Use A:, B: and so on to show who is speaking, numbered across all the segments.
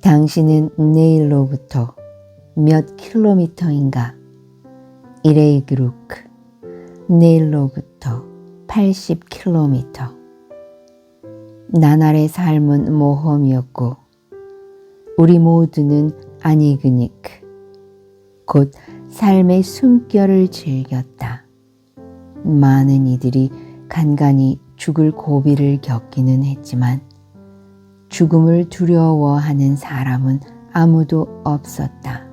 A: 당신은 내일로부터 몇 킬로미터인가? 이레이그루크. 내일로부터 80킬로미터. 나날의 삶은 모험이었고 우리 모두는 아니그니크, 곧 삶의 숨결을 즐겼다. 많은 이들이 간간히 죽을 고비를 겪기는 했지만 죽음을 두려워하는 사람은 아무도 없었다.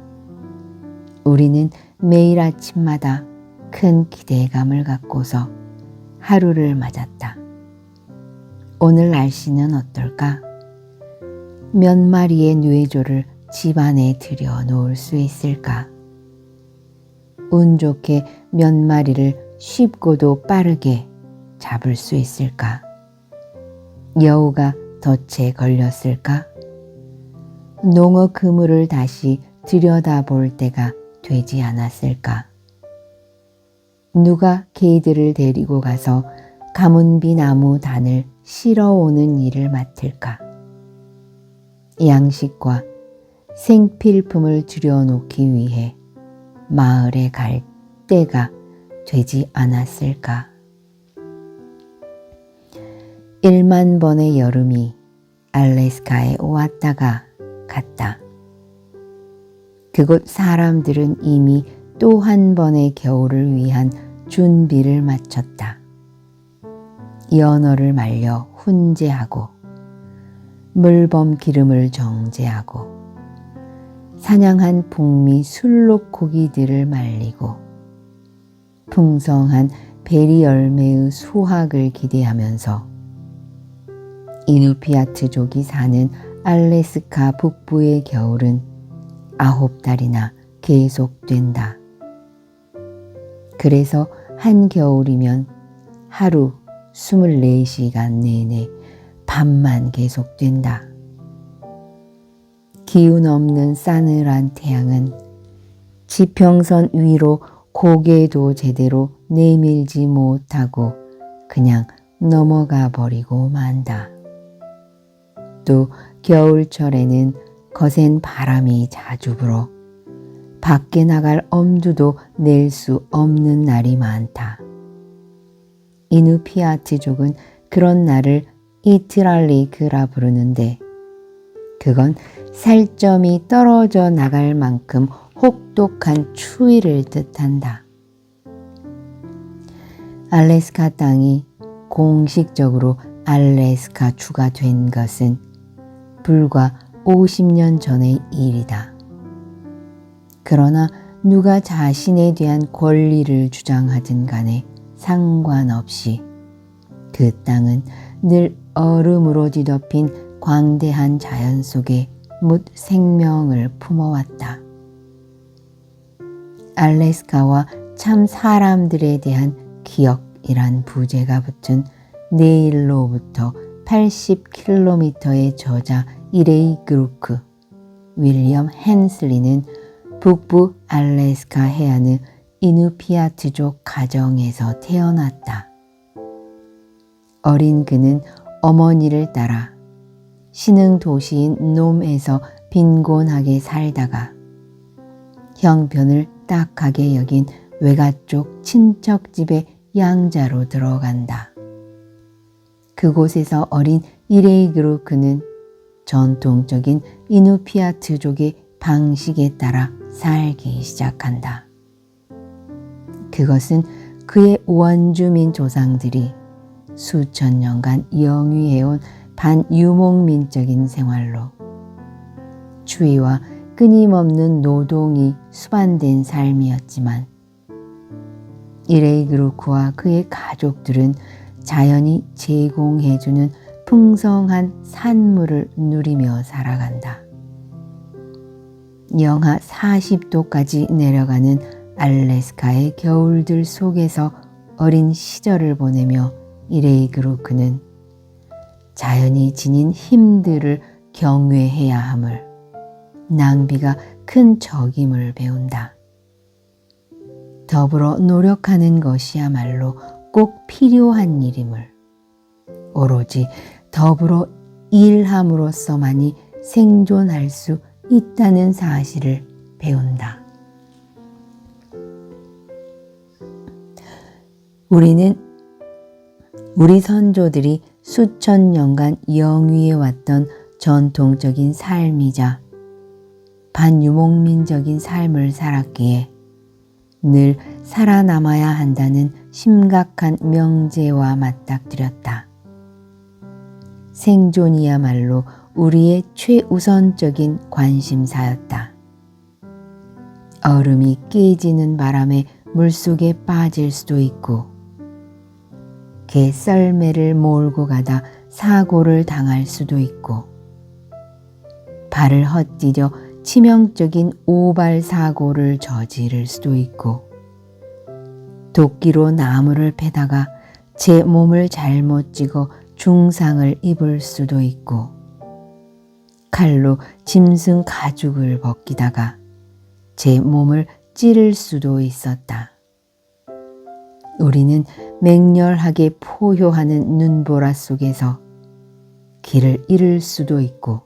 A: 우리는 매일 아침마다 큰 기대감을 갖고서 하루를 맞았다. 오늘 날씨는 어떨까? 몇 마리의 뇌조를 집안에 들여놓을 수 있을까? 운 좋게 몇 마리를 쉽고도 빠르게 잡을 수 있을까? 여우가 덫에 걸렸을까? 농어 그물을 다시 들여다볼 때가 되지 않았을까? 누가 개들을 데리고 가서 가문비 나무 단을 실어오는 일을 맡을까? 양식과 생필품을 들여놓기 위해 마을에 갈 때가 되지 않았을까? 1만 번의 여름이 알래스카에 왔다가 갔다. 그곳 사람들은 이미 또 한 번의 겨울을 위한 준비를 마쳤다. 연어를 말려 훈제하고 물범 기름을 정제하고 사냥한 북미 술록 고기들을 말리고 풍성한 베리 열매의 수확을 기대하면서 이누피아트족이 사는 알래스카 북부의 겨울은 9달이나 계속된다. 그래서 한겨울이면 하루 24시간 내내 밤만 계속된다. 기운 없는 싸늘한 태양은 지평선 위로 고개도 제대로 내밀지 못하고 그냥 넘어가 버리고 만다. 또 겨울철에는 거센 바람이 자주 불어 밖에 나갈 엄두도 낼 수 없는 날이 많다. 이누피아트족은 그런 날을 이트랄리크라 부르는데 그건 살점이 떨어져 나갈 만큼 혹독한 추위를 뜻한다. 알래스카 땅이 공식적으로 알래스카주가 된 것은 불과 50년 전의 일이다. 그러나 누가 자신에 대한 권리를 주장하든 간에 상관없이 그 땅은 늘 얼음으로 뒤덮인 광대한 자연 속에 묻 생명을 품어왔다. 알래스카와 참 사람들에 대한 기억이란 부제가 붙은 내일로부터 80킬로미터의 저자 이레이그루크 윌리엄 헨슬리는 북부 알래스카 해안의 이누피아트족 가정에서 태어났다. 어린 그는 어머니를 따라 신흥 도시인 놈에서 빈곤하게 살다가 형편을 딱하게 여긴 외가 쪽 친척집에 양자로 들어간다. 그곳에서 어린 이레이그루크는 전통적인 이누피아트족의 방식에 따라 살기 시작한다. 그것은 그의 원주민 조상들이 수천 년간 영위해온 반유목민적인 생활로 추위와 끊임없는 노동이 수반된 삶이었지만 이레이그루크와 그의 가족들은 자연이 제공해주는 풍성한 산물을 누리며 살아간다. 영하 40도까지 내려가는 알래스카의 겨울들 속에서 어린 시절을 보내며 이레이그루크는 자연이 지닌 힘들을 경외해야 함을, 낭비가 큰 적임을 배운다. 더불어 노력하는 것이야말로 꼭 필요한 일임을, 오로지 더불어 일함으로써만이 생존할 수 있다는 사실을 배운다. 우리는 우리 선조들이 수천 년간 영위해 왔던 전통적인 삶이자 반유목민적인 삶을 살았기에 늘 살아남아야 한다는 심각한 명제와 맞닥뜨렸다. 생존이야말로 우리의 최우선적인 관심사였다. 얼음이 깨지는 바람에 물속에 빠질 수도 있고, 개 썰매를 몰고 가다 사고를 당할 수도 있고, 발을 헛디뎌 치명적인 오발 사고를 저지를 수도 있고, 도끼로 나무를 패다가 제 몸을 잘못 찍어 중상을 입을 수도 있고, 칼로 짐승 가죽을 벗기다가 제 몸을 찌를 수도 있었다. 우리는 맹렬하게 포효하는 눈보라 속에서 길을 잃을 수도 있고,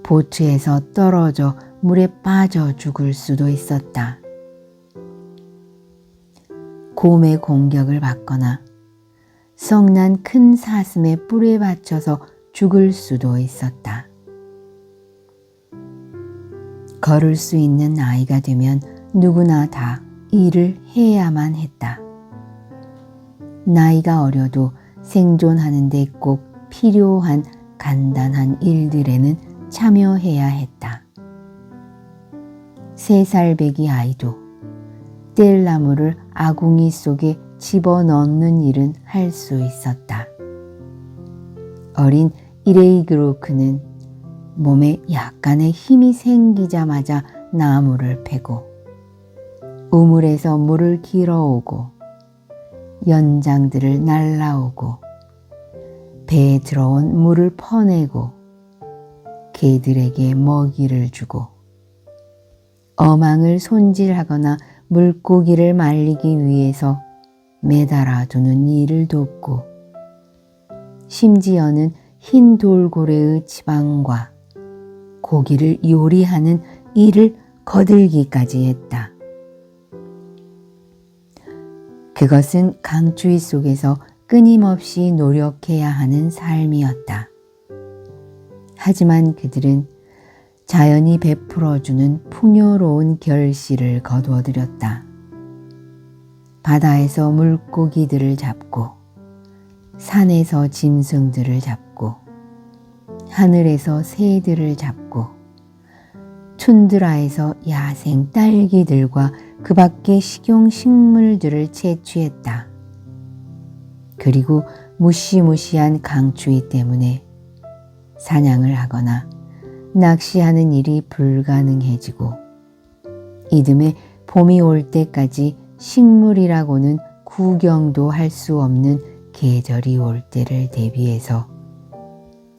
A: 보트에서 떨어져 물에 빠져 죽을 수도 있었다. 곰의 공격을 받거나 성난 큰 사슴의 뿔에 받쳐서 죽을 수도 있었다. 걸을 수 있는 나이가 되면 누구나 다 일을 해야만 했다. 나이가 어려도 생존하는 데 꼭 필요한 간단한 일들에는 참여해야 했다. 3살배기 아이도 뗄나무를 아궁이 속에 집어넣는 일은 할 수 있었다. 어린 이레이그로크는 몸에 약간의 힘이 생기자마자 나무를 패고 우물에서 물을 길어오고 연장들을 날라오고 배에 들어온 물을 퍼내고 개들에게 먹이를 주고 어망을 손질하거나 물고기를 말리기 위해서 매달아 두는 일을 돕고 심지어는 흰 돌고래의 지방과 고기를 요리하는 일을 거들기까지 했다. 그것은 강추위 속에서 끊임없이 노력해야 하는 삶이었다. 하지만 그들은 자연이 베풀어주는 풍요로운 결실을 거두어들였다. 바다에서 물고기들을 잡고 산에서 짐승들을 잡고 하늘에서 새들을 잡고 툰드라에서 야생 딸기들과 그 밖의 식용식물들을 채취했다. 그리고 무시무시한 강추위 때문에 사냥을 하거나 낚시하는 일이 불가능해지고 이듬해 봄이 올 때까지 식물이라고는 구경도 할 수 없는 계절이 올 때를 대비해서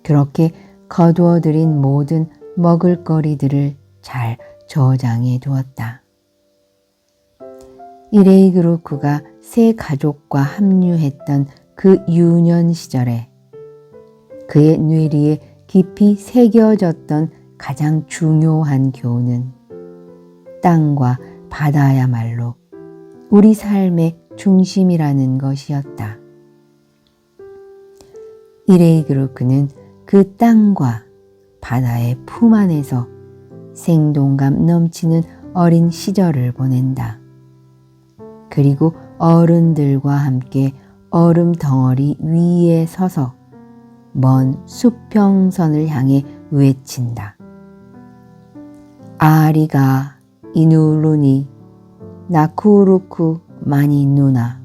A: 그렇게 거두어들인 모든 먹을거리들을 잘 저장해 두었다. 이레이그루크가 새 가족과 합류했던 그 유년 시절에 그의 뇌리에 깊이 새겨졌던 가장 중요한 교훈은 땅과 바다야말로 우리 삶의 중심이라는 것이었다. 이레이그루크는 그 땅과 바다의 품 안에서 생동감 넘치는 어린 시절을 보낸다. 그리고 어른들과 함께 얼음 덩어리 위에 서서 먼 수평선을 향해 외친다. 아리가 이누루니 나쿠루쿠 마니 누나.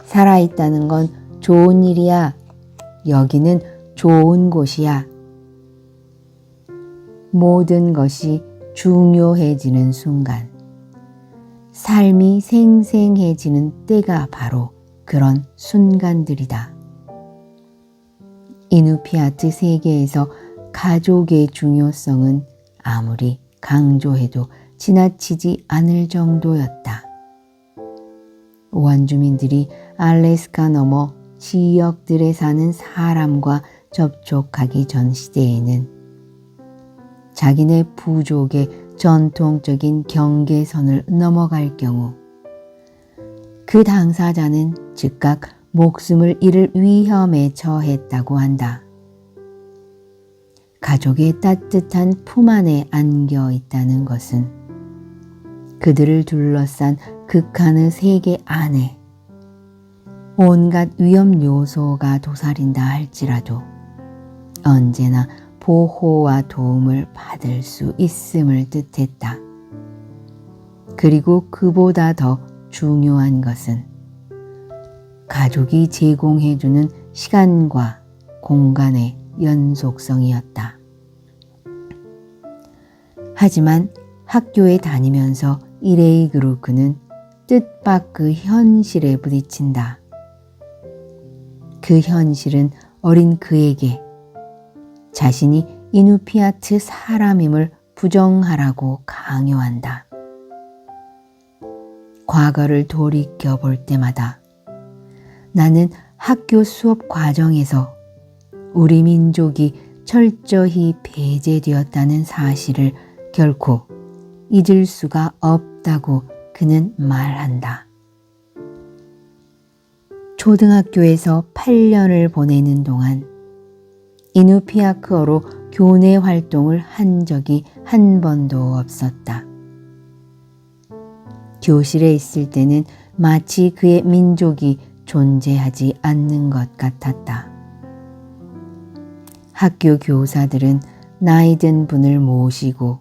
A: 살아있다는 건 좋은 일이야. 여기는 좋은 곳이야. 모든 것이 중요해지는 순간, 삶이 생생해지는 때가 바로 그런 순간들이다. 이누피아트 세계에서 가족의 중요성은 아무리 강조해도 지나치지 않을 정도였다. 원주민들이 알래스카 너머 지역들에 사는 사람과 접촉하기 전 시대에는 자기네 부족의 전통적인 경계선을 넘어갈 경우 그 당사자는 즉각 목숨을 잃을 위험에 처했다고 한다. 가족의 따뜻한 품 안에 안겨 있다는 것은 그들을 둘러싼 극한의 세계 안에 온갖 위험 요소가 도사린다 할지라도 언제나 보호와 도움을 받을 수 있음을 뜻했다. 그리고 그보다 더 중요한 것은 가족이 제공해주는 시간과 공간의 연속성이었다. 하지만 학교에 다니면서 이레이그로 그는 뜻밖의 현실에 부딪힌다. 그 현실은 어린 그에게 자신이 이누피아트 사람임을 부정하라고 강요한다. 과거를 돌이켜 볼 때마다 나는 학교 수업 과정에서 우리 민족이 철저히 배제되었다는 사실을 결코 잊을 수가 없다고 그는 말한다. 초등학교에서 8년을 보내는 동안 이누피아크어로 교내 활동을 한 적이 한 번도 없었다. 교실에 있을 때는 마치 그의 민족이 존재하지 않는 것 같았다. 학교 교사들은 나이 든 분을 모시고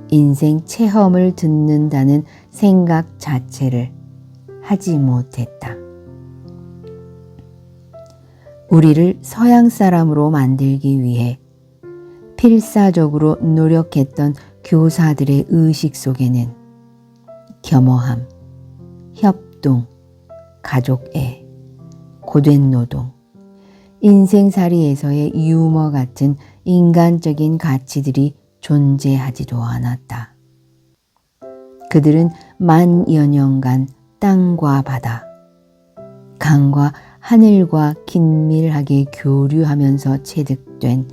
A: 인생 체험을 듣는다는 생각 자체를 하지 못했다. 우리를 서양 사람으로 만들기 위해 필사적으로 노력했던 교사들의 의식 속에는 겸허함, 협동, 가족애, 고된 노동, 인생살이에서의 유머 같은 인간적인 가치들이 존재하지도 않았다. 그들은 만여 년간 땅과 바다, 강과 하늘과 긴밀하게 교류하면서 체득된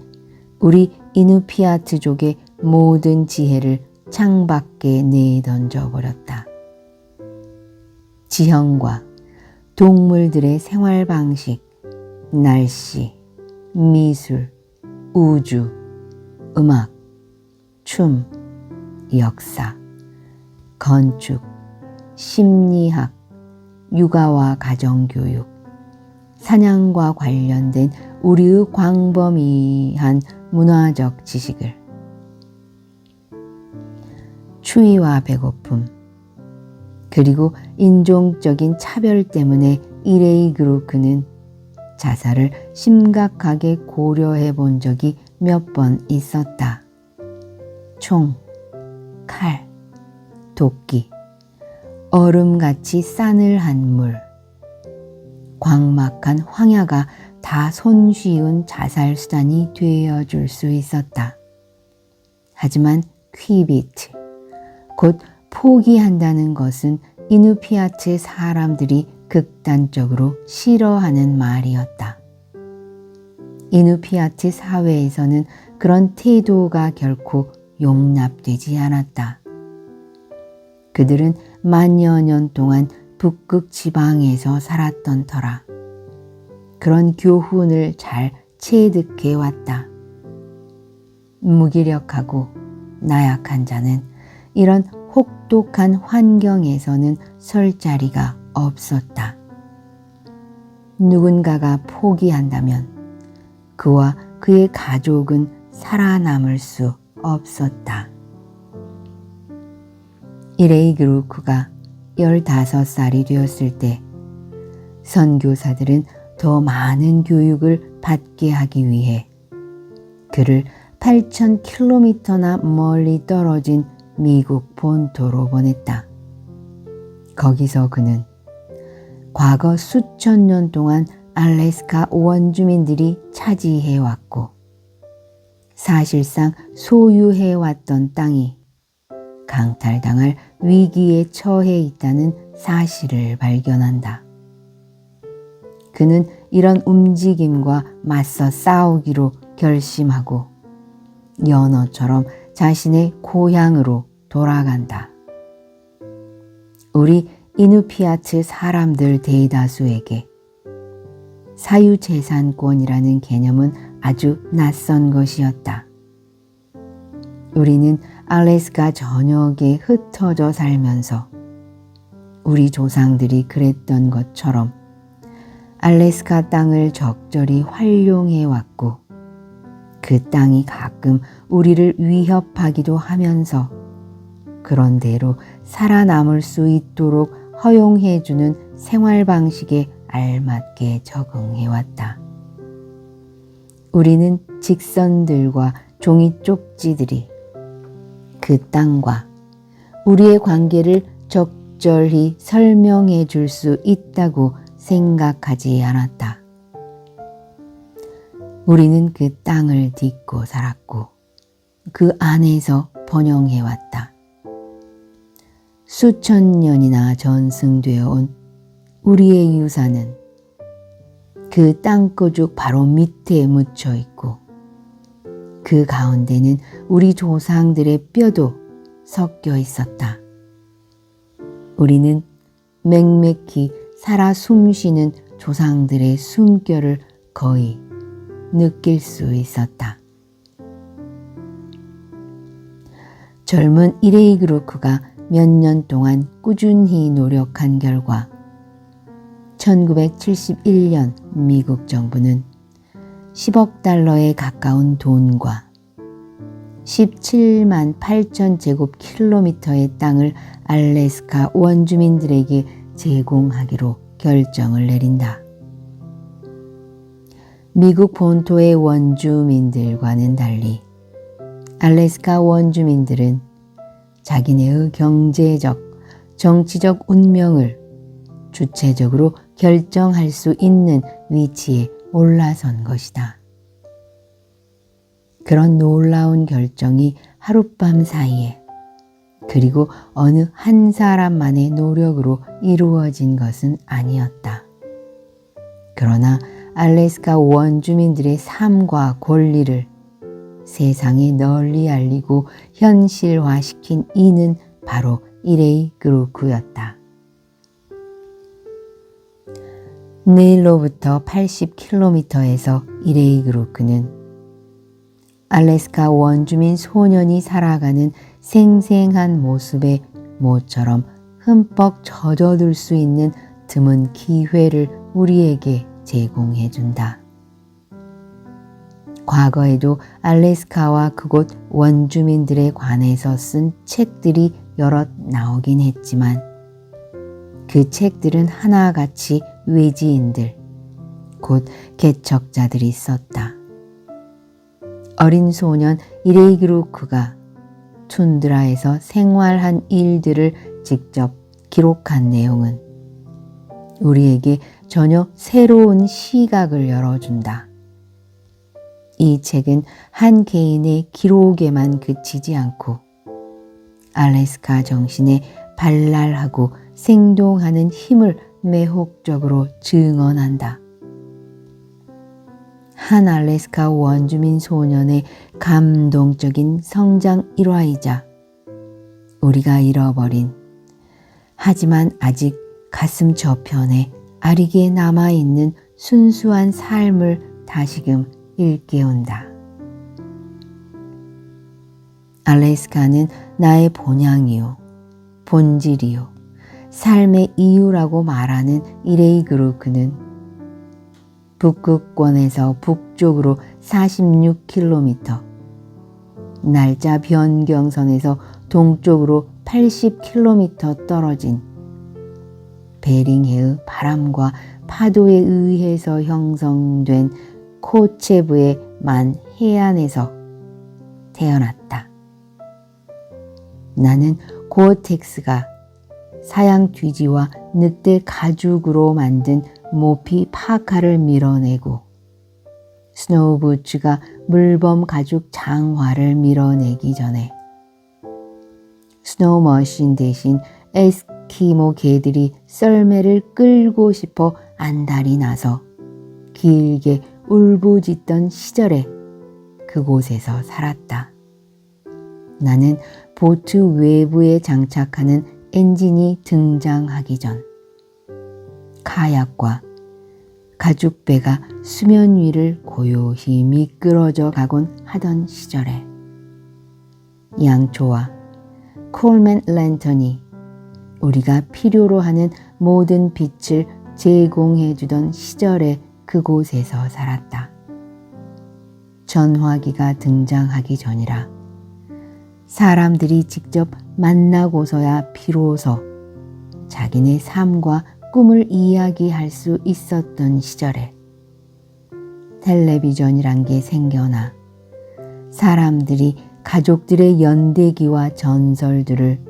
A: 우리 이누피아트족의 모든 지혜를 창밖에 내던져 버렸다. 지형과 동물들의 생활 방식, 날씨, 미술, 우주, 음악, 춤, 역사, 건축, 심리학, 육아와 가정교육, 사냥과 관련된 우리의 광범위한 문화적 지식을 추위와 배고픔, 그리고 인종적인 차별 때문에 이레이그로 그는 자살을 심각하게 고려해 본 적이 몇 번 있었다. 총, 칼, 도끼, 얼음같이 싸늘한 물, 광막한 황야가 다 손쉬운 자살 수단이 되어줄 수 있었다. 하지만 퀴비트, 곧 포기한다는 것은 이누피아트 사람들이 극단적으로 싫어하는 말이었다. 이누피아트 사회에서는 그런 태도가 결코 용납되지 않았다. 그들은 만여 년 동안 북극 지방에서 살았던 터라 그런 교훈을 잘 체득해 왔다. 무기력하고 나약한 자는 이런 혹독한 환경에서는 설 자리가 없었다. 누군가가 포기한다면 그와 그의 가족은 살아남을 수 없었다. 이레이그루크가 15살이 되었을 때 선교사들은 더 많은 교육을 받게 하기 위해 그를 8,000km나 멀리 떨어진 미국 본토로 보냈다. 거기서 그는 과거 수천 년 동안 알래스카 원주민들이 차지해왔고 사실상 소유해왔던 땅이 강탈당할 위기에 처해 있다는 사실을 발견한다. 그는 이런 움직임과 맞서 싸우기로 결심하고 연어처럼 자신의 고향으로 돌아간다. 우리 이누피아트 사람들 대다수에게 사유재산권이라는 개념은 아주 낯선 것이었다. 우리는 알래스카 전역에 흩어져 살면서 우리 조상들이 그랬던 것처럼 알래스카 땅을 적절히 활용해 왔고 그 땅이 가끔 우리를 위협하기도 하면서 그런대로 살아남을 수 있도록 허용해주는 생활 방식에 알맞게 적응해 왔다. 우리는 직선들과 종이 쪽지들이 그 땅과 우리의 관계를 적절히 설명해 줄 수 있다고 생각하지 않았다. 우리는 그 땅을 딛고 살았고 그 안에서 번영해 왔다. 수천 년이나 전승되어 온 우리의 유산은 그 땅거죽 바로 밑에 묻혀 있고 그 가운데는 우리 조상들의 뼈도 섞여 있었다. 우리는 맹맥히 살아 숨쉬는 조상들의 숨결을 거의 느낄 수 있었다. 젊은 이레이그루크가 몇 년 동안 꾸준히 노력한 결과 1971년 미국 정부는 10억 달러에 가까운 돈과 17만 8천 제곱킬로미터의 땅을 알래스카 원주민들에게 제공하기로 결정을 내린다. 미국 본토의 원주민들과는 달리 알래스카 원주민들은 자기네의 경제적, 정치적 운명을 주체적으로 결정할 수 있는 위치에 올라선 것이다. 그런 놀라운 결정이 하룻밤 사이에 그리고 어느 한 사람만의 노력으로 이루어진 것은 아니었다. 그러나 알래스카 원주민들의 삶과 권리를 세상에 널리 알리고 현실화시킨 이는 바로 이레이그루크였다. 네일로부터 80km에서 이레이그루크는 알래스카 원주민 소년이 살아가는 생생한 모습의 모처럼 흠뻑 젖어들 수 있는 드문 기회를 우리에게 제공해준다. 과거에도 알래스카와 그곳 원주민들에 관해서 쓴 책들이 여럿 나오긴 했지만 그 책들은 하나같이 외지인들, 곧 개척자들이 썼다. 어린 소년 이레이그루크가 툰드라에서 생활한 일들을 직접 기록한 내용은 우리에게 전혀 새로운 시각을 열어준다. 이 책은 한 개인의 기록에만 그치지 않고 알래스카 정신에 발랄하고 생동하는 힘을 매혹적으로 증언한다. 한 알래스카 원주민 소년의 감동적인 성장 일화이자 우리가 잃어버린 하지만 아직 가슴 저편에 아리게 남아있는 순수한 삶을 다시금 일깨운다. 알래스카는 나의 본향이요, 본질이요, 삶의 이유라고 말하는 이레이그루크는 북극권에서 북쪽으로 46km, 날짜 변경선에서 동쪽으로 80km 떨어진 베링해의 바람과 파도에 의해서 형성된 코체부의 만 해안에서 태어났다. 나는 고어텍스가 사양 뒤지와 늑대 가죽으로 만든 모피 파카를 밀어내고 스노우부츠가 물범 가죽 장화를 밀어내기 전에 스노우머신 대신 에스키모 개들이 썰매를 끌고 싶어 안달이 나서 길게 울부짖던 시절에 그곳에서 살았다. 나는 보트 외부에 장착하는 엔진이 등장하기 전 카약과 가죽배가 수면 위를 고요히 미끄러져 가곤 하던 시절에 양초와 콜맨 랜턴이 우리가 필요로 하는 모든 빛을 제공해 주던 시절에 그곳에서 살았다. 전화기가 등장하기 전이라 사람들이 직접 만나고서야 비로소 자기네 삶과 꿈을 이야기할 수 있었던 시절에 텔레비전이란 게 생겨나 사람들이 가족들의 연대기와 전설들을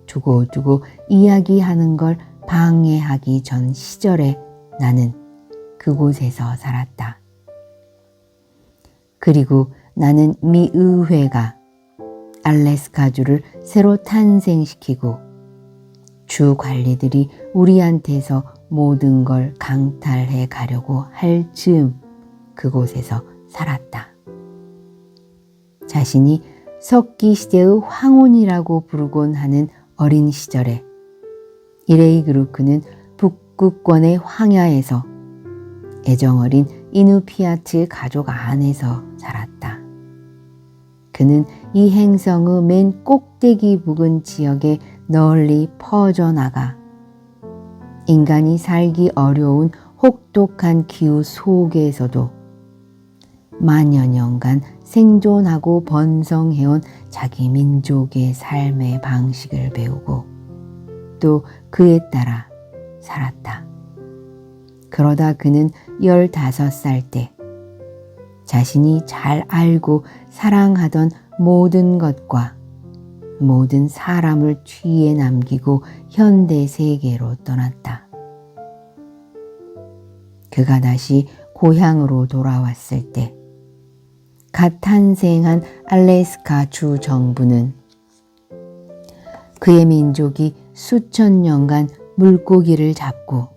A: 두고두고 이야기하는 걸 방해하기 전 시절에 나는 그곳에서 살았다. 그리고 나는 미 의회가 알래스카주를 새로 탄생시키고 주 관리들이 우리한테서 모든 걸 강탈해 가려고 할 즈음 그곳에서 살았다. 자신이 석기 시대의 황혼이라고 부르곤 하는 어린 시절에 이레이그루크는 북극권의 황야에서 애정어린 이누피아트 가족 안에서 살았다. 그는 이 행성의 맨 꼭대기 부근 지역에 널리 퍼져나가 인간이 살기 어려운 혹독한 기후 속에서도 만여 년간 생존하고 번성해온 자기 민족의 삶의 방식을 배우고 또 그에 따라 살았다. 그러다 그는 15살 때 자신이 잘 알고 사랑하던 모든 것과 모든 사람을 뒤에 남기고 현대 세계로 떠났다. 그가 다시 고향으로 돌아왔을 때 갓 탄생한 알래스카 주 정부는 그의 민족이 수천 년간 물고기를 잡고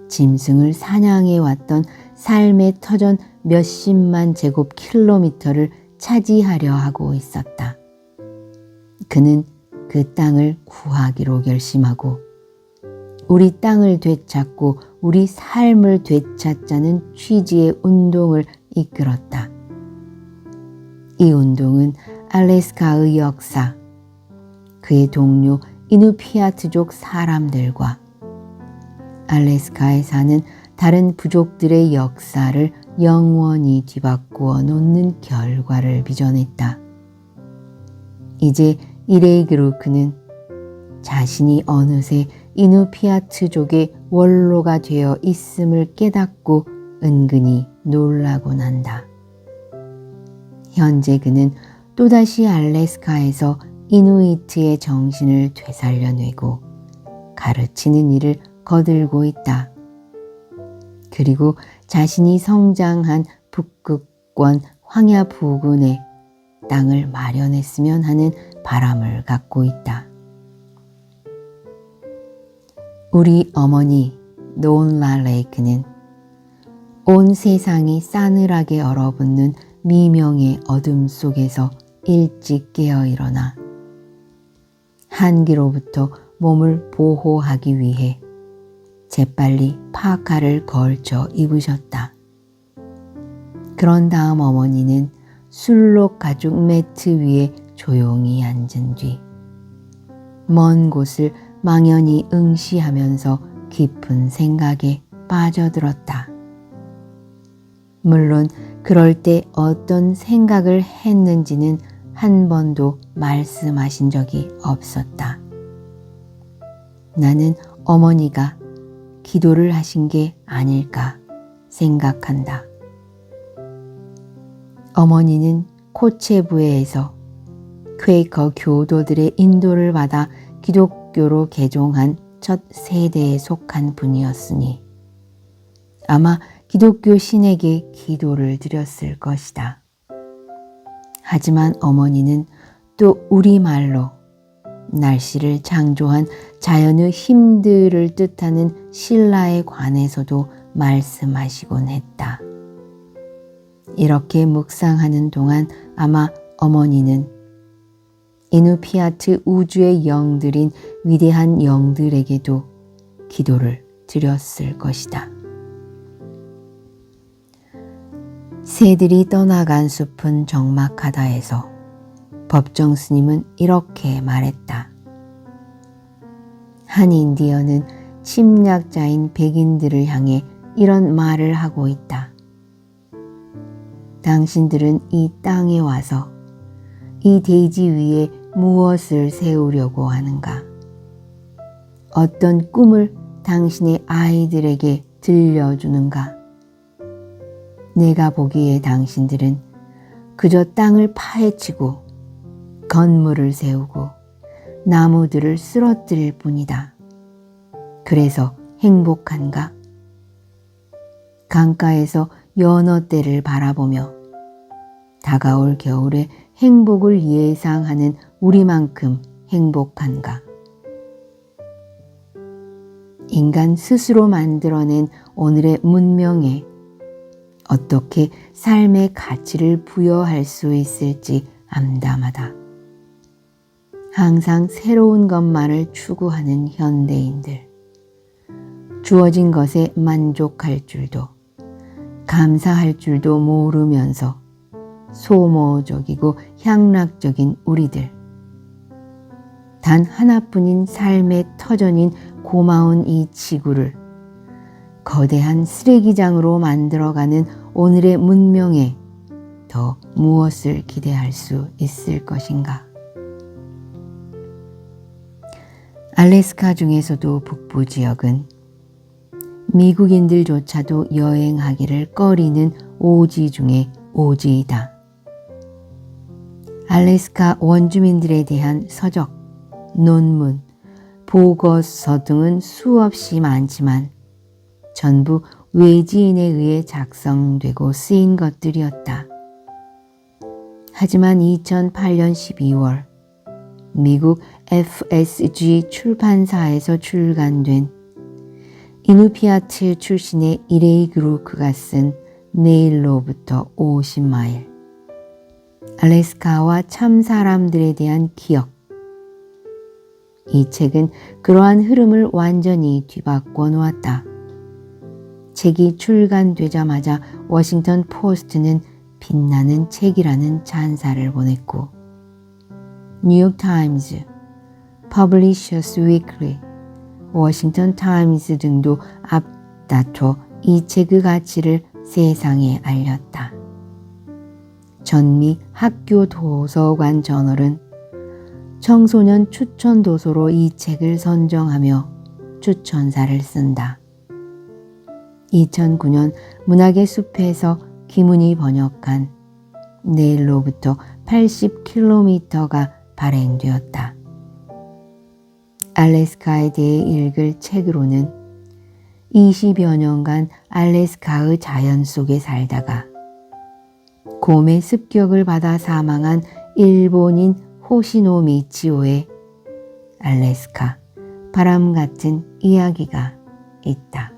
A: 짐승을 사냥해 왔던 삶의 터전 몇십만 제곱킬로미터를 차지하려 하고 있었다. 그는 그 땅을 구하기로 결심하고 우리 땅을 되찾고 우리 삶을 되찾자는 취지의 운동을 이끌었다. 이 운동은 알래스카의 역사, 그의 동료 이누피아트족 사람들과 알래스카에 사는 다른 부족들의 역사를 영원히 뒤바꾸어 놓는 결과를 빚어냈다. 이제 이레이그루크는 자신이 어느새 이누피아트족의 원로가 되어 있음을 깨닫고 은근히 놀라곤 한다. 현재 그는 또다시 알래스카에서 이누이트의 정신을 되살려내고 가르치는 일을 거들고 있다. 그리고 자신이 성장한 북극권 황야 부근에 땅을 마련했으면 하는 바람을 갖고 있다. 우리 어머니 노온라 레이크는 온 세상이 싸늘하게 얼어붙는 미명의 어둠 속에서 일찍 깨어 일어나 한기로부터 몸을 보호하기 위해 재빨리 파카를 걸쳐 입으셨다. 그런 다음 어머니는 술록 가죽 매트 위에 조용히 앉은 뒤 먼 곳을 망연히 응시하면서 깊은 생각에 빠져들었다. 물론 그럴 때 어떤 생각을 했는지는 한 번도 말씀하신 적이 없었다. 나는 어머니가 기도를 하신 게 아닐까 생각한다. 어머니는 코체부에에서 퀘이커 교도들의 인도를 받아 기독교로 개종한 첫 세대에 속한 분이었으니 아마 기독교 신에게 기도를 드렸을 것이다. 하지만 어머니는 또 우리말로 날씨를 창조한 자연의 힘들을 뜻하는 신라에 관해서도 말씀하시곤 했다. 이렇게 묵상하는 동안 아마 어머니는 이누피아트 우주의 영들인 위대한 영들에게도 기도를 드렸을 것이다. 새들이 떠나간 숲은 적막하다에서 법정 스님은 이렇게 말했다. 한 인디언은 침략자인 백인들을 향해 이런 말을 하고 있다. 당신들은 이 땅에 와서 이 대지 위에 무엇을 세우려고 하는가? 어떤 꿈을 당신의 아이들에게 들려주는가? 내가 보기에 당신들은 그저 땅을 파헤치고 건물을 세우고 나무들을 쓰러뜨릴 뿐이다. 그래서 행복한가? 강가에서 연어 떼를 바라보며 다가올 겨울에 행복을 예상하는 우리만큼 행복한가? 인간 스스로 만들어낸 오늘의 문명에 어떻게 삶의 가치를 부여할 수 있을지 암담하다. 항상 새로운 것만을 추구하는 현대인들. 주어진 것에 만족할 줄도 감사할 줄도 모르면서 소모적이고 향락적인 우리들. 단 하나뿐인 삶의 터전인 고마운 이 지구를 거대한 쓰레기장으로 만들어가는 오늘의 문명에 더 무엇을 기대할 수 있을 것인가? 알래스카 중에서도 북부 지역은 미국인들조차도 여행하기를 꺼리는 오지 중에 오지이다. 알래스카 원주민들에 대한 서적, 논문, 보고서 등은 수없이 많지만 전부 외지인에 의해 작성되고 쓰인 것들이었다. 하지만 2008년 12월 미국 FSG 출판사에서 출간된 이누피아트 출신의 이레이 그루크가 쓴 내일로부터 50마일 알래스카와 참 사람들에 대한 기억. 이 책은 그러한 흐름을 완전히 뒤바꿔 놓았다. 책이 출간되자마자 워싱턴 포스트는 빛나는 책이라는 찬사를 보냈고 뉴욕 타임즈, 퍼블리셔스 위클리, 워싱턴 타임스 등도 앞다퉈 이 책의 가치를 세상에 알렸다. 전미 학교 도서관 저널은 청소년 추천 도서로 이 책을 선정하며 추천사를 쓴다. 2009년 문학의 숲에서 김훈이 번역한 내일로부터 80km가 발행되었다. 알래스카에 대해 읽을 책으로는 20여 년간 알래스카의 자연 속에 살다가 곰의 습격을 받아 사망한 일본인 호시노 미치오의 알래스카 바람 같은 이야기가 있다.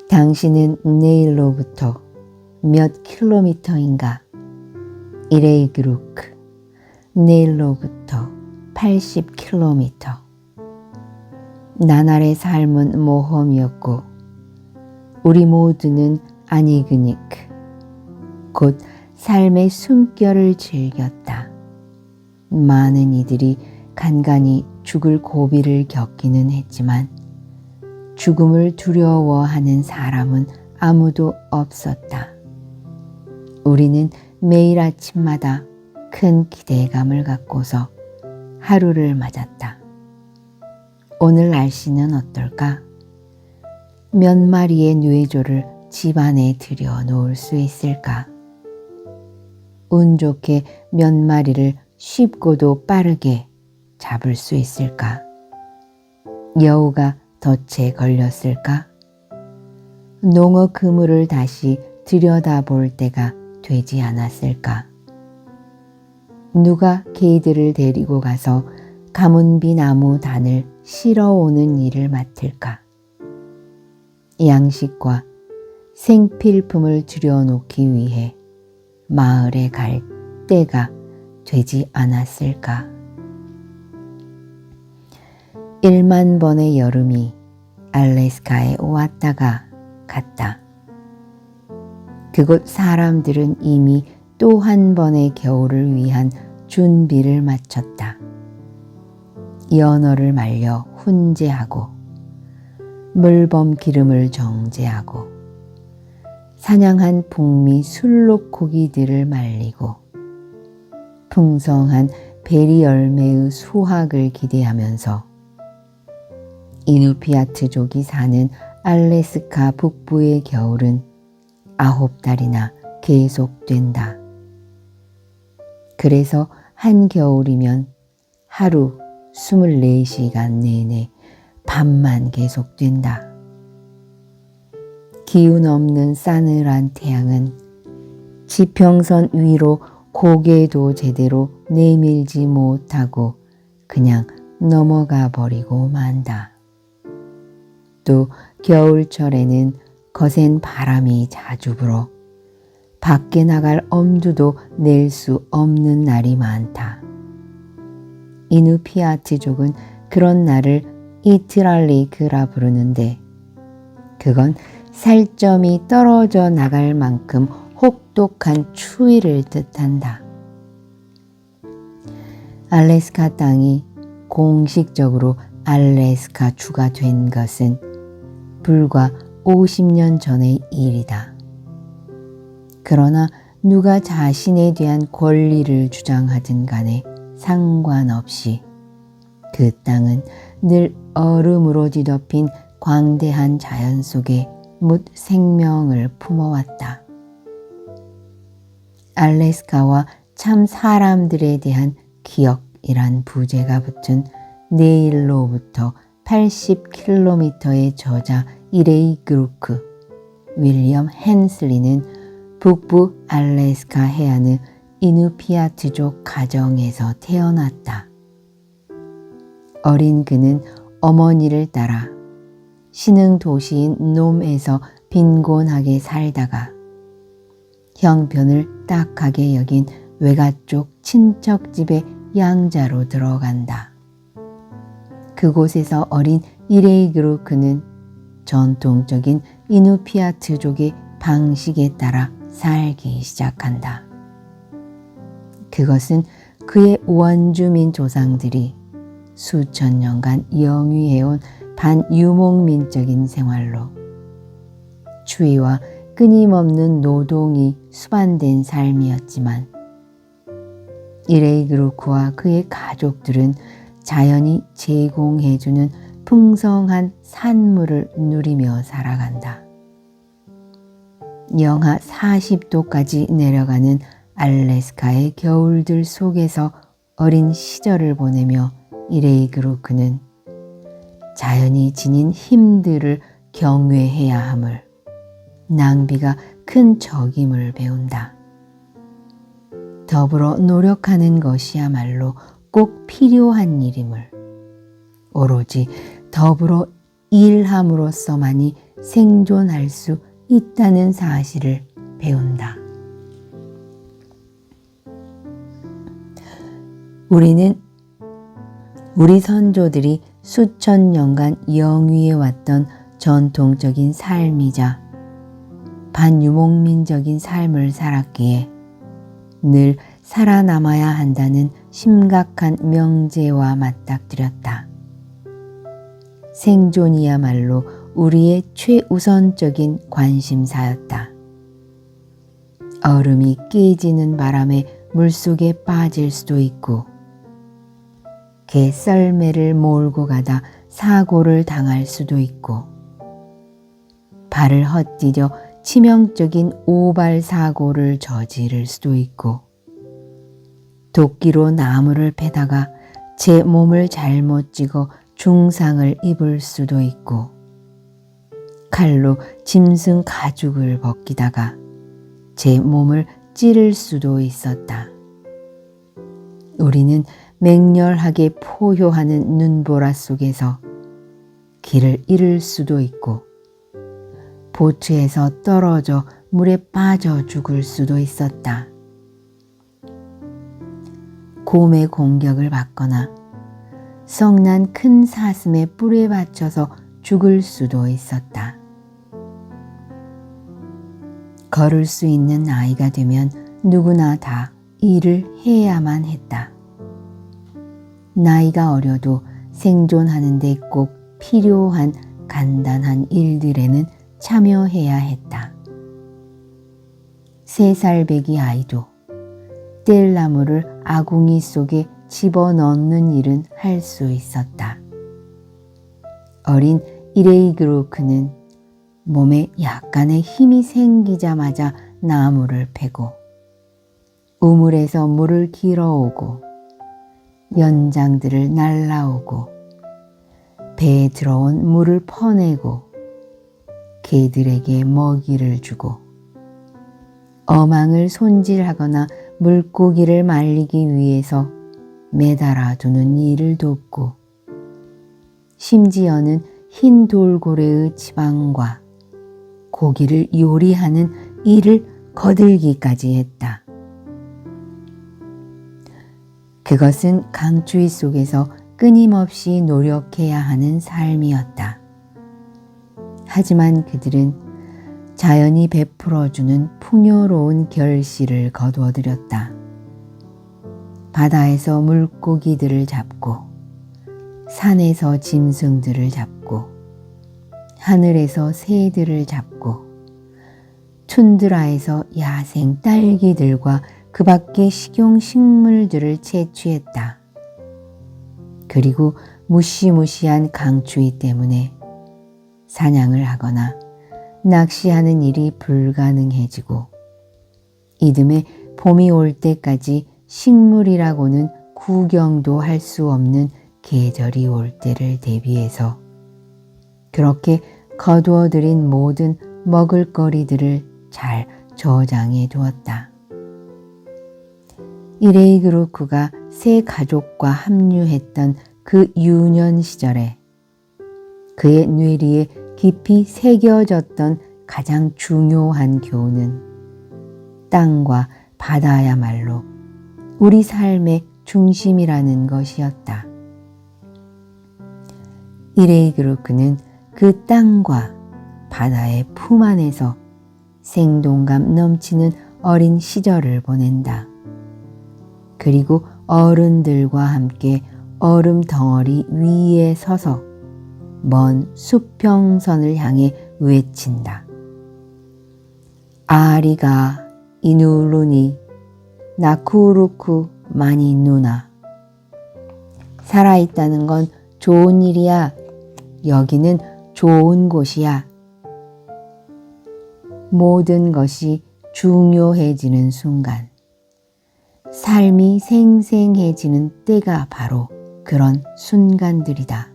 A: 당신은 내일로부터 몇 킬로미터인가? 이레이 그루크. 내일로부터 80km. 나날의 삶은 모험이었고 우리 모두는 아니그니크 곧 삶의 숨결을 즐겼다. 많은 이들이 간간히 죽을 고비를 겪기는 했지만 죽음을 두려워하는 사람은 아무도 없었다. 우리는 매일 아침마다 큰 기대감을 갖고서 하루를 맞았다. 오늘 날씨는 어떨까? 몇 마리의 뇌조를 집안에 들여 놓을 수 있을까? 운 좋게 몇 마리를 쉽고도 빠르게 잡을 수 있을까? 여우가 덫에 걸렸을까? 농어 그물을 다시 들여다볼 때가 되지 않았을까? 누가 개들을 데리고 가서 가문비 나무 단을 실어오는 일을 맡을까? 양식과 생필품을 들여놓기 위해 마을에 갈 때가 되지 않았을까? 1만 번의 여름이 알래스카에 왔다가 갔다. 그곳 사람들은 이미 또 한 번의 겨울을 위한 준비를 마쳤다. 연어를 말려 훈제하고 물범 기름을 정제하고 사냥한 북미 술록고기들을 말리고 풍성한 베리 열매의 수확을 기대하면서 이누피아트족이 사는 알래스카 북부의 겨울은 9달이나 계속된다. 그래서 한겨울이면 하루 24시간 내내 밤만 계속된다. 기운 없는 싸늘한 태양은 지평선 위로 고개도 제대로 내밀지 못하고 그냥 넘어가 버리고 만다. 또 겨울철에는 거센 바람이 자주 불어 밖에 나갈 엄두도 낼 수 없는 날이 많다. 이누피아트족은 그런 날을 이트랄리크라 부르는데 그건 살점이 떨어져 나갈 만큼 혹독한 추위를 뜻한다. 알래스카 땅이 공식적으로 알래스카주가 된 것은 불과 50년 전의 일이다. 그러나 누가 자신에 대한 권리를 주장하든 간에 상관없이 그 땅은 늘 얼음으로 뒤덮인 광대한 자연 속에 묻 생명을 품어왔다. 알래스카와 참 사람들에 대한 기억이란 부제가 붙은 내일로부터 80km의 저자 이레이 그루크, 윌리엄 헨슬리는 북부 알래스카 해안의 이누피아트족 가정에서 태어났다. 어린 그는 어머니를 따라 신흥 도시인 놈에서 빈곤하게 살다가 형편을 딱하게 여긴 외가쪽 친척집에 양자로 들어간다. 그곳에서 어린 이레이그루크는 전통적인 이누피아트족의 방식에 따라 살기 시작한다. 그것은 그의 원주민 조상들이 수천 년간 영위해온 반유목민적인 생활로 추위와 끊임없는 노동이 수반된 삶이었지만 이레이그루크와 그의 가족들은 자연이 제공해주는 풍성한 산물을 누리며 살아간다. 영하 40도까지 내려가는 알래스카의 겨울들 속에서 어린 시절을 보내며 이레이그루크는 자연이 지닌 힘들을 경외해야 함을, 낭비가 큰 적임을 배운다. 더불어 노력하는 것이야말로 꼭 필요한 일임을, 오로지 더불어 일함으로써만이 생존할 수 있다는 사실을 배운다. 우리는 우리 선조들이 수천 년간 영위해왔던 전통적인 삶이자 반유목민적인 삶을 살았기에 늘 살아남아야 한다는 심각한 명제와 맞닥뜨렸다. 생존이야말로 우리의 최우선적인 관심사였다. 얼음이 깨지는 바람에 물속에 빠질 수도 있고 개 썰매를 몰고 가다 사고를 당할 수도 있고 발을 헛디뎌 치명적인 오발 사고를 저지를 수도 있고 도끼로 나무를 패다가 제 몸을 잘못 찍어 중상을 입을 수도 있고 칼로 짐승 가죽을 벗기다가 제 몸을 찌를 수도 있었다. 우리는 맹렬하게 포효하는 눈보라 속에서 길을 잃을 수도 있고 보트에서 떨어져 물에 빠져 죽을 수도 있었다. 곰의 공격을 받거나 성난 큰 사슴의 뿔에 받쳐서 죽을 수도 있었다. 걸을 수 있는 나이가 되면 누구나 다 일을 해야만 했다. 나이가 어려도 생존하는 데 꼭 필요한 간단한 일들에는 참여해야 했다. 3살배기 아이도 뗄나무를 아궁이 속에 집어넣는 일은 할 수 있었다. 어린 이레이그로크는 몸에 약간의 힘이 생기자마자 나무를 패고 우물에서 물을 길어오고 연장들을 날라오고 배에 들어온 물을 퍼내고 개들에게 먹이를 주고 어망을 손질하거나 물고기를 말리기 위해서 매달아 두는 일을 돕고 심지어는 흰 돌고래의 지방과 고기를 요리하는 일을 거들기까지 했다. 그것은 강추위 속에서 끊임없이 노력해야 하는 삶이었다. 하지만 그들은 자연이 베풀어주는 풍요로운 결실을 거두어들였다. 바다에서 물고기들을 잡고 산에서 짐승들을 잡고 하늘에서 새들을 잡고 툰드라에서 야생 딸기들과 그 밖의 식용식물들을 채취했다. 그리고 무시무시한 강추위 때문에 사냥을 하거나 낚시하는 일이 불가능해지고 이듬해 봄이 올 때까지 식물이라고는 구경도 할 수 없는 계절이 올 때를 대비해서 그렇게 거두어들인 모든 먹을거리들을 잘 저장해 두었다. 이레이그루크가 새 가족과 합류했던 그 유년 시절에 그의 뇌리에 깊이 새겨졌던 가장 중요한 교훈은 땅과 바다야말로 우리 삶의 중심이라는 것이었다. 이레이그루크는 그 땅과 바다의 품 안에서 생동감 넘치는 어린 시절을 보낸다. 그리고 어른들과 함께 얼음 덩어리 위에 서서 먼 수평선을 향해 외친다. 아리가 이누루니 나쿠루쿠 마니 누나. 살아있다는 건 좋은 일이야. 여기는 좋은 곳이야. 모든 것이 중요해지는 순간, 삶이 생생해지는 때가 바로 그런 순간들이다.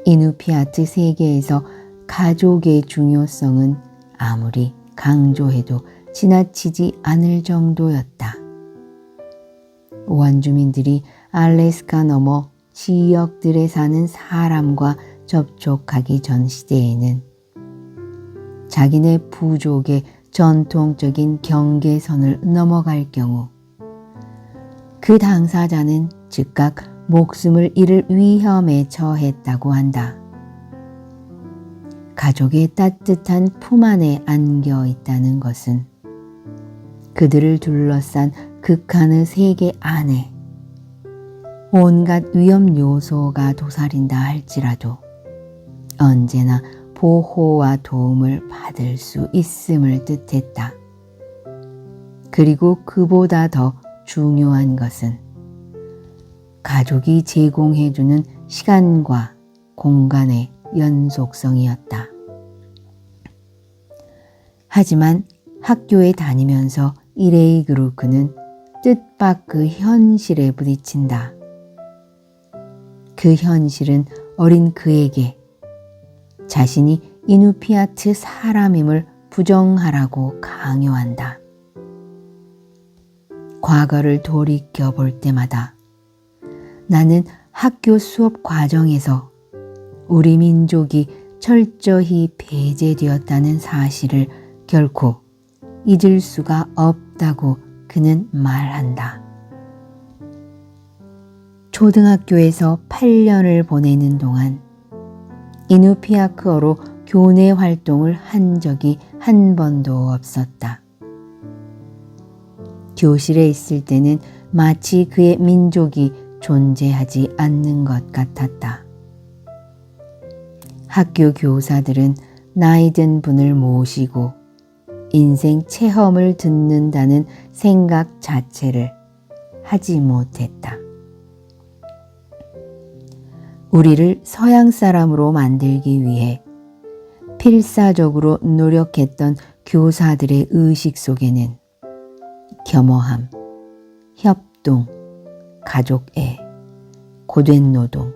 A: 이누피아트 세계에서 가족의 중요성은 아무리 강조해도 지나치지 않을 정도였다. 원주민들이 알래스카 너머 지역들에 사는 사람과 접촉하기 전 시대에는 자기네 부족의 전통적인 경계선을 넘어갈 경우 그 당사자는 즉각 목숨을 잃을 위험에 처했다고 한다. 가족의 따뜻한 품 안에 안겨 있다는 것은 그들을 둘러싼 극한의 세계 안에 온갖 위험 요소가 도사린다 할지라도 언제나 보호와 도움을 받을 수 있음을 뜻했다. 그리고 그보다 더 중요한 것은 가족이 제공해주는 시간과 공간의 연속성이었다. 하지만 학교에 다니면서 이레이그루크는 뜻밖의 현실에 부딪힌다. 그 현실은 어린 그에게 자신이 이누피아트 사람임을 부정하라고 강요한다. 과거를 돌이켜 볼 때마다 나는 학교 수업 과정에서 우리 민족이 철저히 배제되었다는 사실을 결코 잊을 수가 없다고 그는 말한다. 초등학교에서 8년을 보내는 동안 이누피아크어로 교내 활동을 한 적이 한 번도 없었다. 교실에 있을 때는 마치 그의 민족이 존재하지 않는 것 같았다. 학교 교사들은 나이 든 분을 모시고 인생 체험을 듣는다는 생각 자체를 하지 못했다. 우리를 서양 사람으로 만들기 위해 필사적으로 노력했던 교사들의 의식 속에는 겸허함, 협동, 가족애, 고된 노동,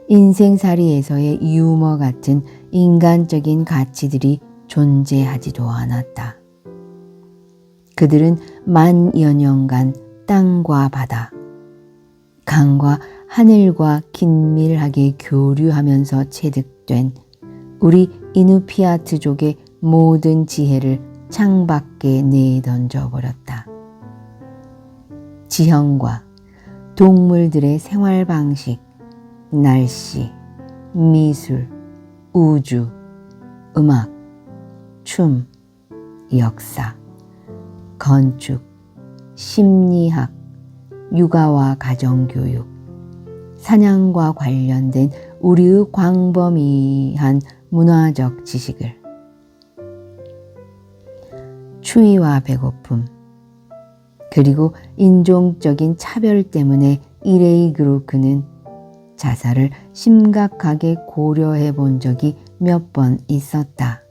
A: 인생살이에서의 유머 같은 인간적인 가치들이 존재하지도 않았다. 그들은 만여 년간 땅과 바다, 강과 하늘과 긴밀하게 교류하면서 체득된 우리 이누피아트족의 모든 지혜를 창밖에 내던져 버렸다. 지형과 동물들의 생활 방식, 날씨, 미술, 우주, 음악, 춤, 역사, 건축, 심리학, 육아와 가정교육, 사냥과 관련된 우리의 광범위한 문화적 지식을 추위와 배고픔, 그리고 인종적인 차별 때문에 이레이그로 그는 자살을 심각하게 고려해 본 적이 몇 번 있었다.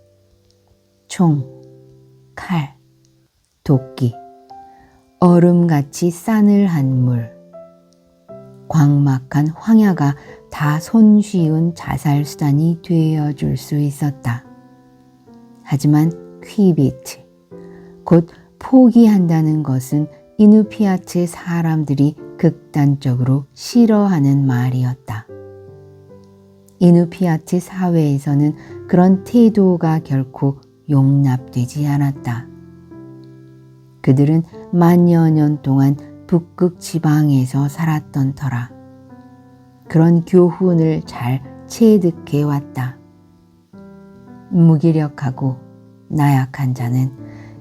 A: 총, 칼, 도끼, 얼음같이 싸늘한 물, 광막한 황야가 다 손쉬운 자살 수단이 되어줄 수 있었다. 하지만 퀴비트, 곧 포기한다는 것은 이누피아트 사람들이 극단적으로 싫어하는 말이었다. 이누피아트 사회에서는 그런 태도가 결코 용납되지 않았다. 그들은 만여 년 동안 북극 지방에서 살았던 터라 그런 교훈을 잘 체득해 왔다. 무기력하고 나약한 자는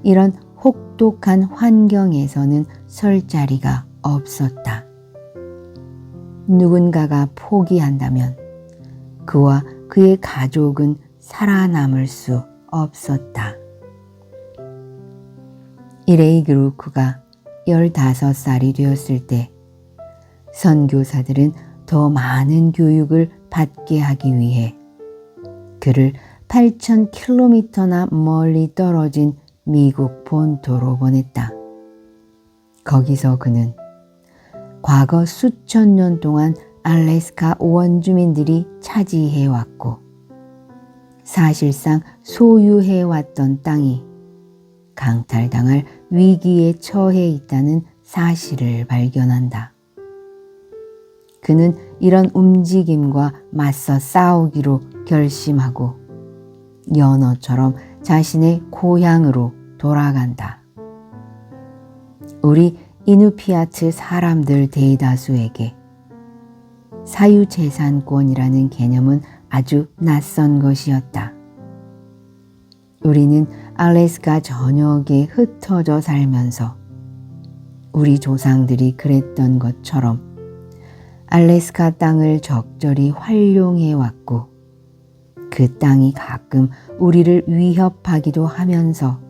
A: 이런 혹독한 환경에서는 설 자리가 없었다. 누군가가 포기한다면 그와 그의 가족은 살아남을 수 없었다. 이레이그루크가 15살이 되었을 때 선교사들은 더 많은 교육을 받게 하기 위해 그를 8,000km나 멀리 떨어진 미국 본토로 보냈다. 거기서 그는 과거 수천 년 동안 알래스카 원주민들이 차지해왔고 사실상 소유해왔던 땅이 강탈당할 위기에 처해 있다는 사실을 발견한다. 그는 이런 움직임과 맞서 싸우기로 결심하고 연어처럼 자신의 고향으로 돌아간다. 우리 이누피아트 사람들 대다수에게 사유재산권이라는 개념은 아주 낯선 것이었다. 우리는 알래스카 전역에 흩어져 살면서 우리 조상들이 그랬던 것처럼 알래스카 땅을 적절히 활용해 왔고 그 땅이 가끔 우리를 위협하기도 하면서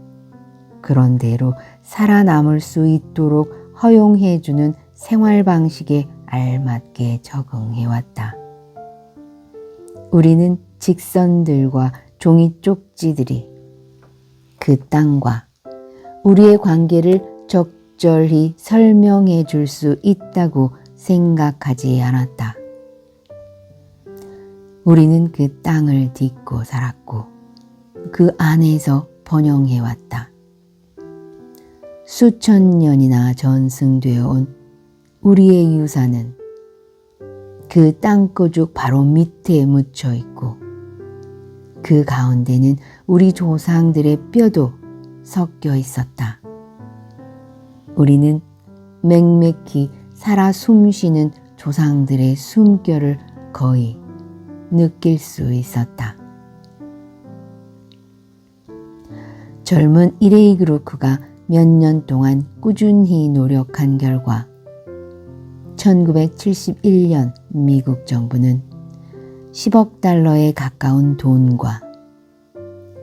A: 그런 대로 살아남을 수 있도록 허용해 주는 생활 방식에 알맞게 적응해 왔다. 우리는 직선들과 종이 쪽지들이 그 땅과 우리의 관계를 적절히 설명해 줄 수 있다고 생각하지 않았다. 우리는 그 땅을 딛고 살았고 그 안에서 번영해 왔다. 수천 년이나 전승되어 온 우리의 유산은 그 땅거죽 바로 밑에 묻혀 있고 그 가운데는 우리 조상들의 뼈도 섞여 있었다. 우리는 맹맥히 살아 숨쉬는 조상들의 숨결을 거의 느낄 수 있었다. 젊은 이레이 그루크가 몇 년 동안 꾸준히 노력한 결과 1971년 미국 정부는 10억 달러에 가까운 돈과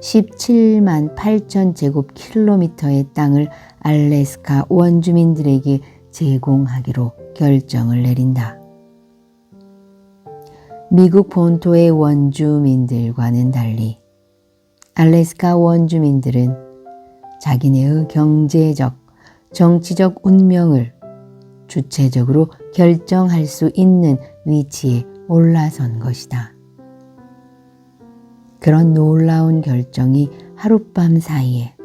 A: 17만 8천 제곱킬로미터의 땅을 알래스카 원주민들에게 제공하기로 결정을 내린다. 미국 본토의 원주민들과는 달리 알래스카 원주민들은 자기네의 경제적, 정치적 운명을 주체적으로 결정할 수 있는 위치에 올라선 것이다. 그런 놀라운 결정이 하룻밤 사이에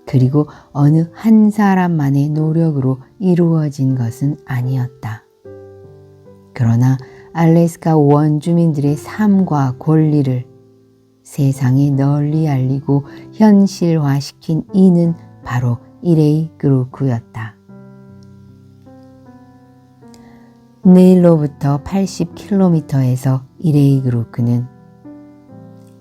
A: 그리고 어느 한 사람만의 노력으로 이루어진 것은 아니었다. 그러나 알래스카 원주민들의 삶과 권리를 세상에 널리 알리고 현실화시킨 이는 바로 이레이 그루크였다. 내일로부터 80km에서 이레이 그루크는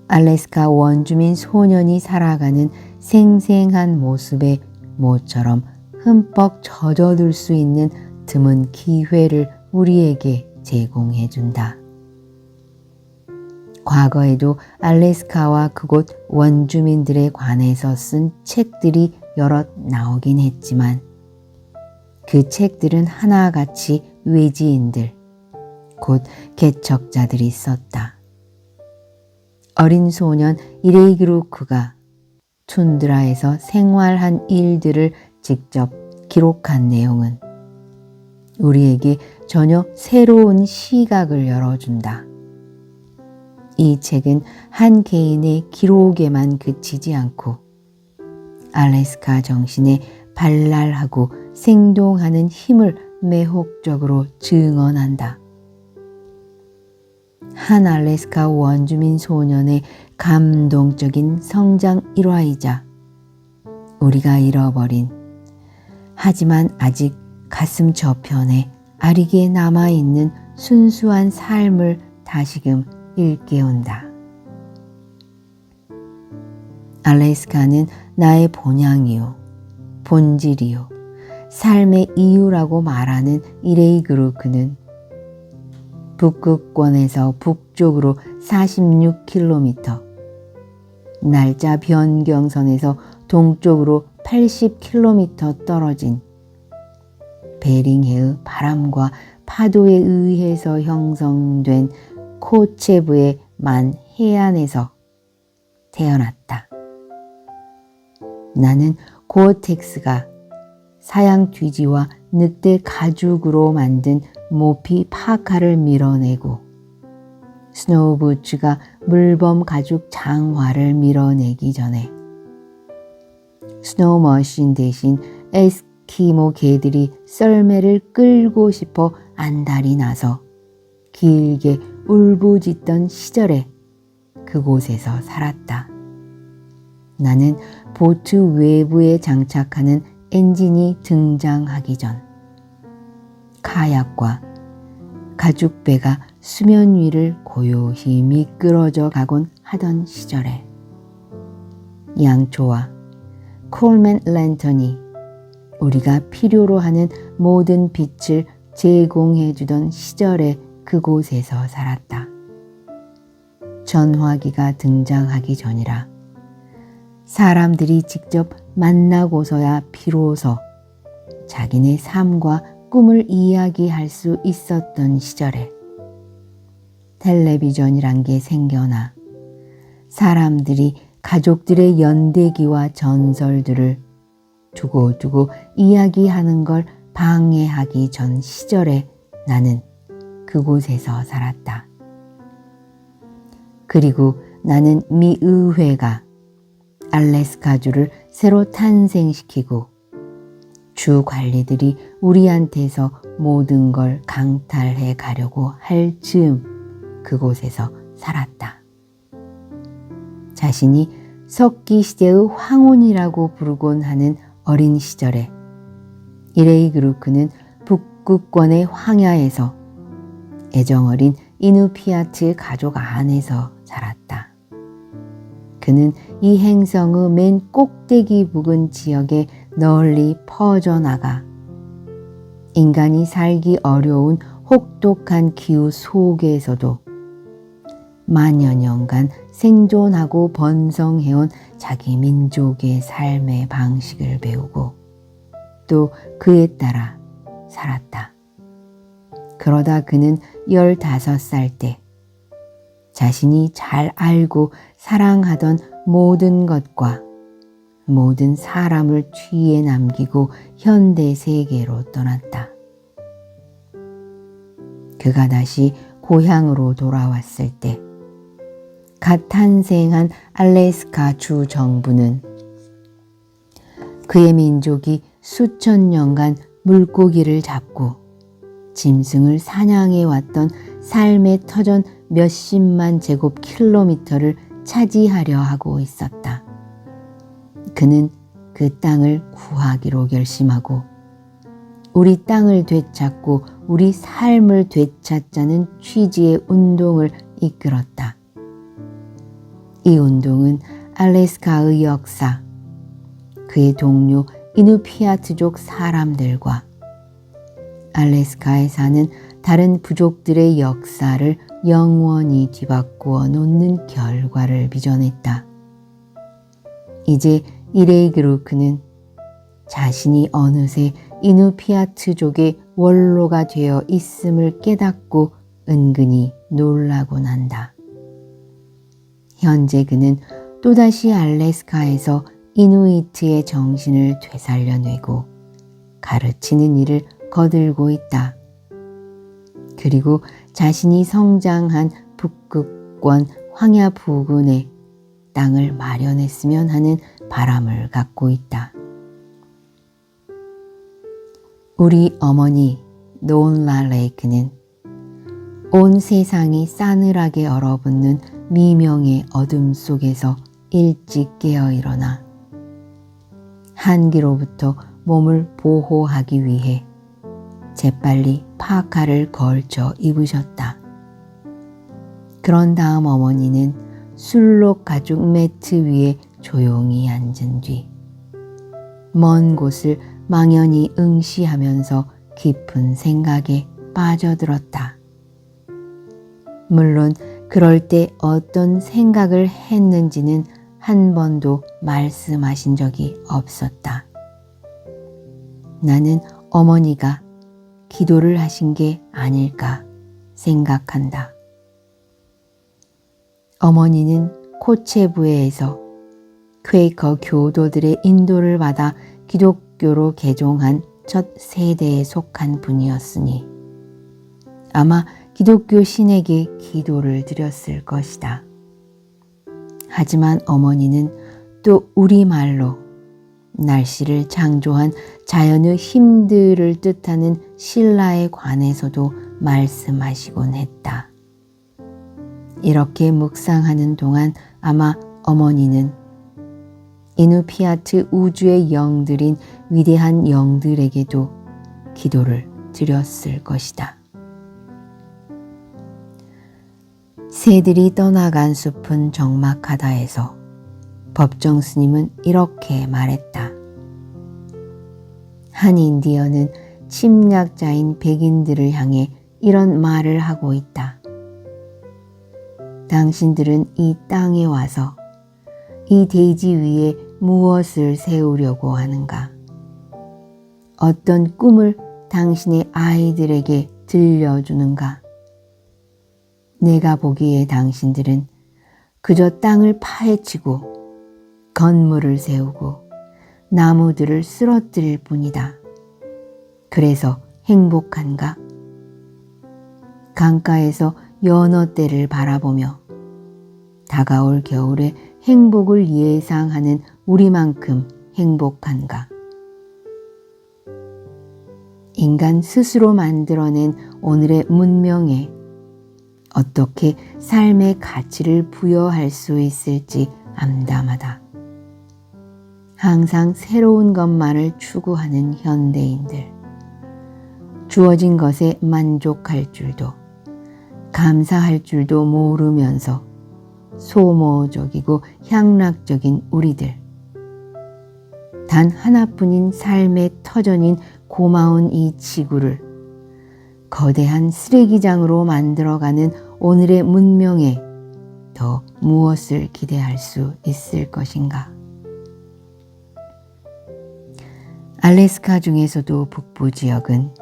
A: 알래스카 원주민 소년이 살아가는 생생한 모습의 모처럼 흠뻑 젖어들 수 있는 드문 기회를 우리에게 제공해준다. 과거에도 알래스카와 그곳 원주민들에 관해서 쓴 책들이 여럿 나오긴 했지만 그 책들은 하나같이 외지인들, 곧 개척자들이 썼다. 어린 소년 이레이 그루크가 툰드라에서 생활한 일들을 직접 기록한 내용은 우리에게 전혀 새로운 시각을 열어준다. 이 책은 한 개인의 기록에만 그치지 않고 알래스카 정신에 발랄하고 생동하는 힘을 매혹적으로 증언한다. 한 알래스카 원주민 소년의 감동적인 성장 일화이자 우리가 잃어버린 하지만 아직 가슴 저편에 아리게 남아있는 순수한 삶을 다시금 일깨운다. 알래스카는 나의 본향이요, 본질이요, 삶의 이유라고 말하는 이레이 그루크는 북극권에서 북쪽으로 46km, 날짜 변경선에서 동쪽으로 80km 떨어진 베링해의 바람과 파도에 의해서 형성된 코체부의 만 해안에서 태어났다. 나는 고어텍스가 사양 뒤지와 늑대 가죽으로 만든 모피 파카를 밀어내고 스노우 부츠가 물범 가죽 장화를 밀어내기 전에 스노우 머신 대신 에스키모 개들이 썰매를 끌고 싶어 안달이 나서 길게 울부짖던 시절에 그곳에서 살았다. 나는 보트 외부에 장착하는 엔진이 등장하기 전 카약과 가죽배가 수면 위를 고요히 미끄러져 가곤 하던 시절에 양초와 콜맨 랜턴이 우리가 필요로 하는 모든 빛을 제공해 주던 시절에 그곳에서 살았다. 전화기가 등장하기 전이라 사람들이 직접 만나고서야 비로소 자기네 삶과 꿈을 이야기할 수 있었던 시절에 텔레비전이란 게 생겨나 사람들이 가족들의 연대기와 전설들을 두고두고 이야기하는 걸 방해하기 전 시절에 나는 그곳에서 살았다. 그리고 나는 미 의회가 알래스카주를 새로 탄생시키고 주 관리들이 우리한테서 모든 걸 강탈해 가려고 할 즈음 그곳에서 살았다. 자신이 석기 시대의 황혼이라고 부르곤 하는 어린 시절에 이레이그루크는 북극권의 황야에서 애정어린 이누피아트 가족 안에서 살았다. 그는 이 행성의 맨 꼭대기 부근 지역에 널리 퍼져나가 인간이 살기 어려운 혹독한 기후 속에서도 만여 년간 생존하고 번성해온 자기 민족의 삶의 방식을 배우고 또 그에 따라 살았다. 그러다 그는 15살 때 자신이 잘 알고 사랑하던 모든 것과 모든 사람을 뒤에 남기고 현대 세계로 떠났다. 그가 다시 고향으로 돌아왔을 때 갓 탄생한 알래스카 주 정부는 그의 민족이 수천 년간 물고기를 잡고 짐승을 사냥해 왔던 삶의 터전 몇십만 제곱킬로미터를 차지하려 하고 있었다. 그는 그 땅을 구하기로 결심하고 우리 땅을 되찾고 우리 삶을 되찾자는 취지의 운동을 이끌었다. 이 운동은 알래스카의 역사, 그의 동료 이누피아트족 사람들과 알래스카에 사는 다른 부족들의 역사를 영원히 뒤바꾸어 놓는 결과를 빚어냈다. 이제 이레이그루크는 자신이 어느새 이누피아트족의 원로가 되어 있음을 깨닫고 은근히 놀라곤 한다. 현재 그는 또다시 알래스카에서 이누이트의 정신을 되살려내고 가르치는 일을 거들고 있다. 그리고 자신이 성장한 북극권 황야 부근에 땅을 마련했으면 하는 바람을 갖고 있다. 우리 어머니 노온라 레이크는 온 세상이 싸늘하게 얼어붙는 미명의 어둠 속에서 일찍 깨어 일어나 한기로부터 몸을 보호하기 위해 재빨리 파카를 걸쳐 입으셨다. 그런 다음 어머니는 술록 가죽 매트 위에 조용히 앉은 뒤 먼 곳을 망연히 응시하면서 깊은 생각에 빠져들었다. 물론 그럴 때 어떤 생각을 했는지는 한 번도 말씀하신 적이 없었다. 나는 어머니가 기도를 하신 게 아닐까 생각한다. 어머니는 코체부에에서 퀘이커 교도들의 인도를 받아 기독교로 개종한 첫 세대에 속한 분이었으니 아마 기독교 신에게 기도를 드렸을 것이다. 하지만 어머니는 또 우리말로 날씨를 창조한 자연의 힘들을 뜻하는 신라에 관해서도 말씀하시곤 했다. 이렇게 묵상하는 동안 아마 어머니는 이누피아트 우주의 영들인 위대한 영들에게도 기도를 드렸을 것이다. 새들이 떠나간 숲은 적막하다에서 법정 스님은 이렇게 말했다. 한 인디언은 침략자인 백인들을 향해 이런 말을 하고 있다. 당신들은 이 땅에 와서 이 대지 위에 무엇을 세우려고 하는가? 어떤 꿈을 당신의 아이들에게 들려주는가? 내가 보기에 당신들은 그저 땅을 파헤치고 건물을 세우고 나무들을 쓰러뜨릴 뿐이다. 그래서 행복한가? 강가에서 연어떼를 바라보며 다가올 겨울에 행복을 예상하는 우리만큼 행복한가? 인간 스스로 만들어낸 오늘의 문명에 어떻게 삶의 가치를 부여할 수 있을지 암담하다. 항상 새로운 것만을 추구하는 현대인들. 주어진 것에 만족할 줄도 감사할 줄도 모르면서 소모적이고 향락적인 우리들. 단 하나뿐인 삶의 터전인 고마운 이 지구를 거대한 쓰레기장으로 만들어가는 오늘의 문명에 더 무엇을 기대할 수 있을 것인가? 알래스카 중에서도 북부 지역은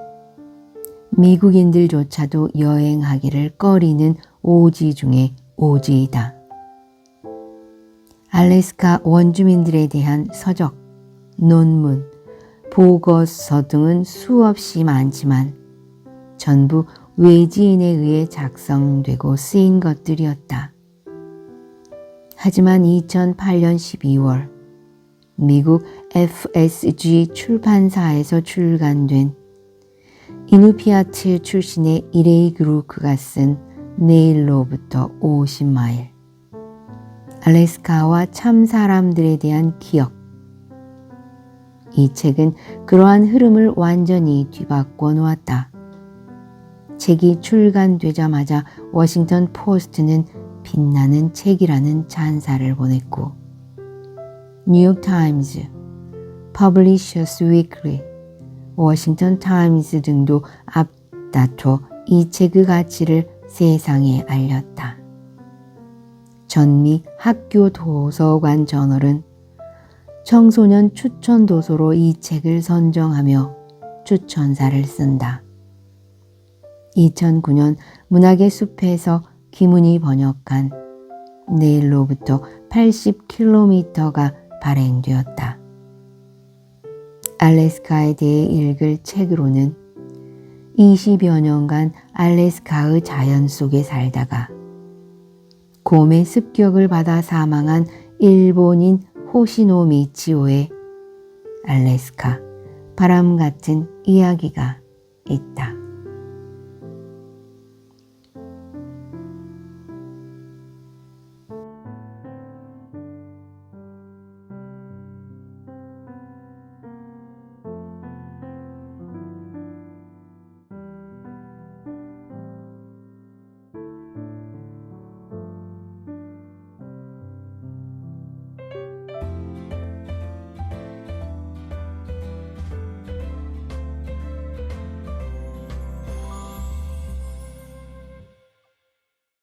A: 미국인들조차도 여행하기를 꺼리는 오지 중에 오지이다. 알래스카 원주민들에 대한 서적, 논문, 보고서 등은 수없이 많지만 전부 외지인에 의해 작성되고 쓰인 것들이었다. 하지만 2008년 12월 미국 FSG 출판사에서 출간된 이누피아트 출신의 이레이 그루크가 쓴 내일로부터 50마일 알래스카와 참 사람들에 대한 기억. 이 책은 그러한 흐름을 완전히 뒤바꿔 놓았다. 책이 출간되자마자 워싱턴 포스트는 빛나는 책이라는 찬사를 보냈고 뉴욕 타임즈, 퍼블리셔스 위클리, 워싱턴 타임스 등도 앞다퉈 이 책의 가치를 세상에 알렸다. 전미 학교 도서관 저널은 청소년 추천 도서로 이 책을 선정하며 추천사를 쓴다. 2009년 문학의 숲에서 김훈이 번역한 내일로부터 80km가 발행되었다. 알래스카에 대해 읽을 책으로는 20여 년간 알래스카의 자연 속에 살다가 곰의 습격을 받아 사망한 일본인 호시노 미치오의 알래스카 바람 같은 이야기가 있다.